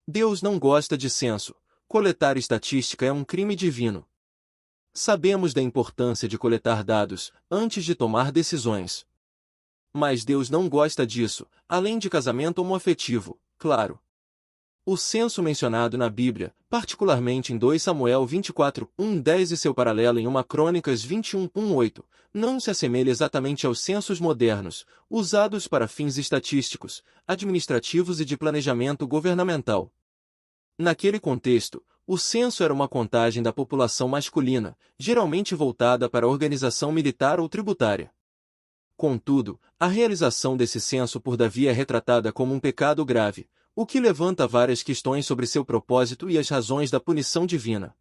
Deus não gosta de censo. Coletar estatística é um crime divino. Sabemos da importância de coletar dados antes de tomar decisões. Mas Deus não gosta disso, além de casamento homoafetivo, claro. O censo mencionado na Bíblia, particularmente em 2 Samuel 24, 1:10 e seu paralelo em 1 Crônicas 21, 1:8, não se assemelha exatamente aos censos modernos, usados para fins estatísticos, administrativos e de planejamento governamental. Naquele contexto, o censo era uma contagem da população masculina, geralmente voltada para a organização militar ou tributária. Contudo, a realização desse censo por Davi é retratada como um pecado grave, o que levanta várias questões sobre seu propósito e as razões da punição divina.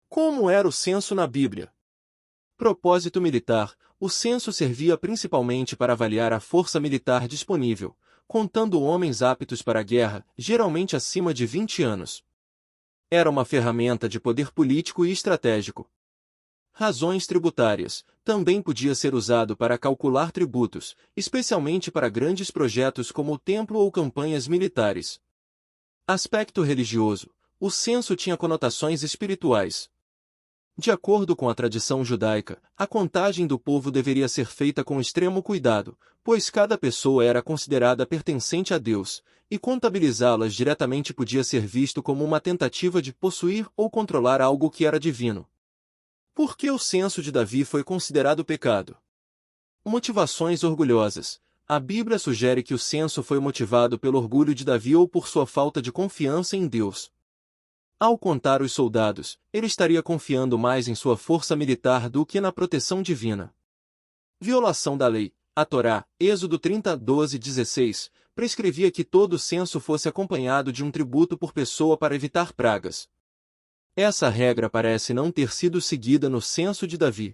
Como era o censo na Bíblia? Propósito militar: o censo servia principalmente para avaliar a força militar disponível, contando homens aptos para a guerra, geralmente acima de 20 anos. Era uma ferramenta de poder político e estratégico. Razões tributárias: também podia ser usado para calcular tributos, especialmente para grandes projetos como o templo ou campanhas militares. Aspecto religioso: o censo tinha conotações espirituais. De acordo com a tradição judaica, a contagem do povo deveria ser feita com extremo cuidado, pois cada pessoa era considerada pertencente a Deus, e contabilizá-las diretamente podia ser visto como uma tentativa de possuir ou controlar algo que era divino. Por que o censo de Davi foi considerado pecado? Motivações orgulhosas: a Bíblia sugere que o censo foi motivado pelo orgulho de Davi ou por sua falta de confiança em Deus. Ao contar os soldados, ele estaria confiando mais em sua força militar do que na proteção divina. Violação da lei: a Torá, Êxodo 30, 12, 16, prescrevia que todo censo fosse acompanhado de um tributo por pessoa para evitar pragas. Essa regra parece não ter sido seguida no censo de Davi.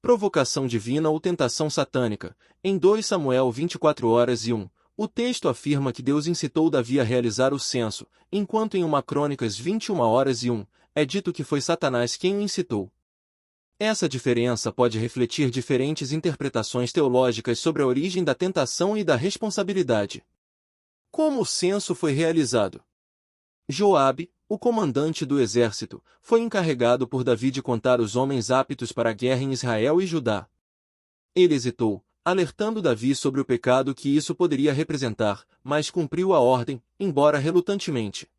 Provocação divina ou tentação satânica: em 2 Samuel 24:1, o texto afirma que Deus incitou Davi a realizar o censo, enquanto em 1 Crônicas 21:1, é dito que foi Satanás quem o incitou. Essa diferença pode refletir diferentes interpretações teológicas sobre a origem da tentação e da responsabilidade. Como o censo foi realizado? Joabe, o comandante do exército, foi encarregado por Davi de contar os homens aptos para a guerra em Israel e Judá. Ele hesitou, alertando Davi sobre o pecado que isso poderia representar, mas cumpriu a ordem, embora relutantemente.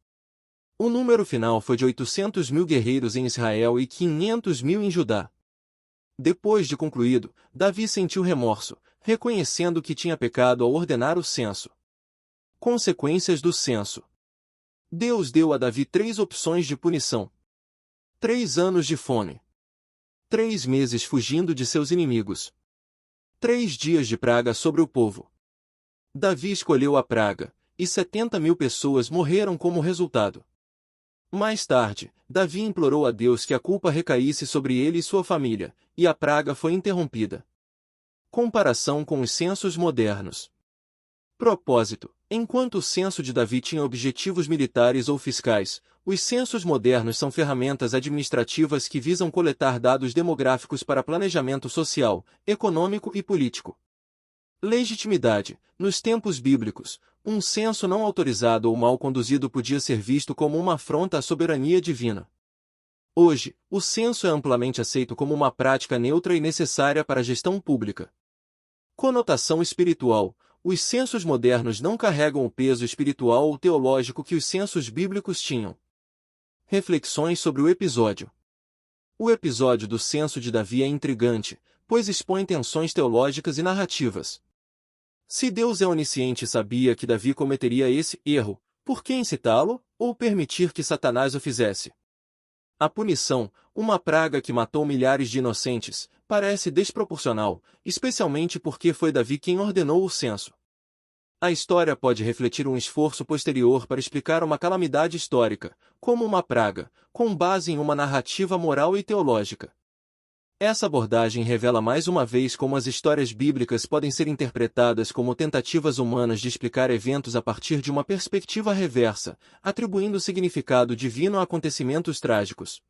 O número final foi de 800.000 guerreiros em Israel e 500.000 em Judá. Depois de concluído, Davi sentiu remorso, reconhecendo que tinha pecado ao ordenar o censo. Consequências do censo: Deus deu a Davi 3 opções de punição. 3 anos de fome. 3 meses fugindo de seus inimigos. 3 dias de praga sobre o povo. Davi escolheu a praga, e 70.000 pessoas morreram como resultado. Mais tarde, Davi implorou a Deus que a culpa recaísse sobre ele e sua família, e a praga foi interrompida. Comparação com os censos modernos. Propósito: enquanto o censo de Davi tinha objetivos militares ou fiscais, os censos modernos são ferramentas administrativas que visam coletar dados demográficos para planejamento social, econômico e político. Legitimidade: nos tempos bíblicos, um censo não autorizado ou mal conduzido podia ser visto como uma afronta à soberania divina. Hoje, o censo é amplamente aceito como uma prática neutra e necessária para a gestão pública. Conotação espiritual: os censos modernos não carregam o peso espiritual ou teológico que os censos bíblicos tinham. Reflexões sobre o episódio. O episódio do censo de Davi é intrigante, pois expõe tensões teológicas e narrativas. Se Deus é onisciente e sabia que Davi cometeria esse erro, por que incitá-lo, ou permitir que Satanás o fizesse? A punição, uma praga que matou milhares de inocentes, parece desproporcional, especialmente porque foi Davi quem ordenou o censo. A história pode refletir um esforço posterior para explicar uma calamidade histórica, como uma praga, com base em uma narrativa moral e teológica. Essa abordagem revela mais uma vez como as histórias bíblicas podem ser interpretadas como tentativas humanas de explicar eventos a partir de uma perspectiva reversa, atribuindo significado divino a acontecimentos trágicos.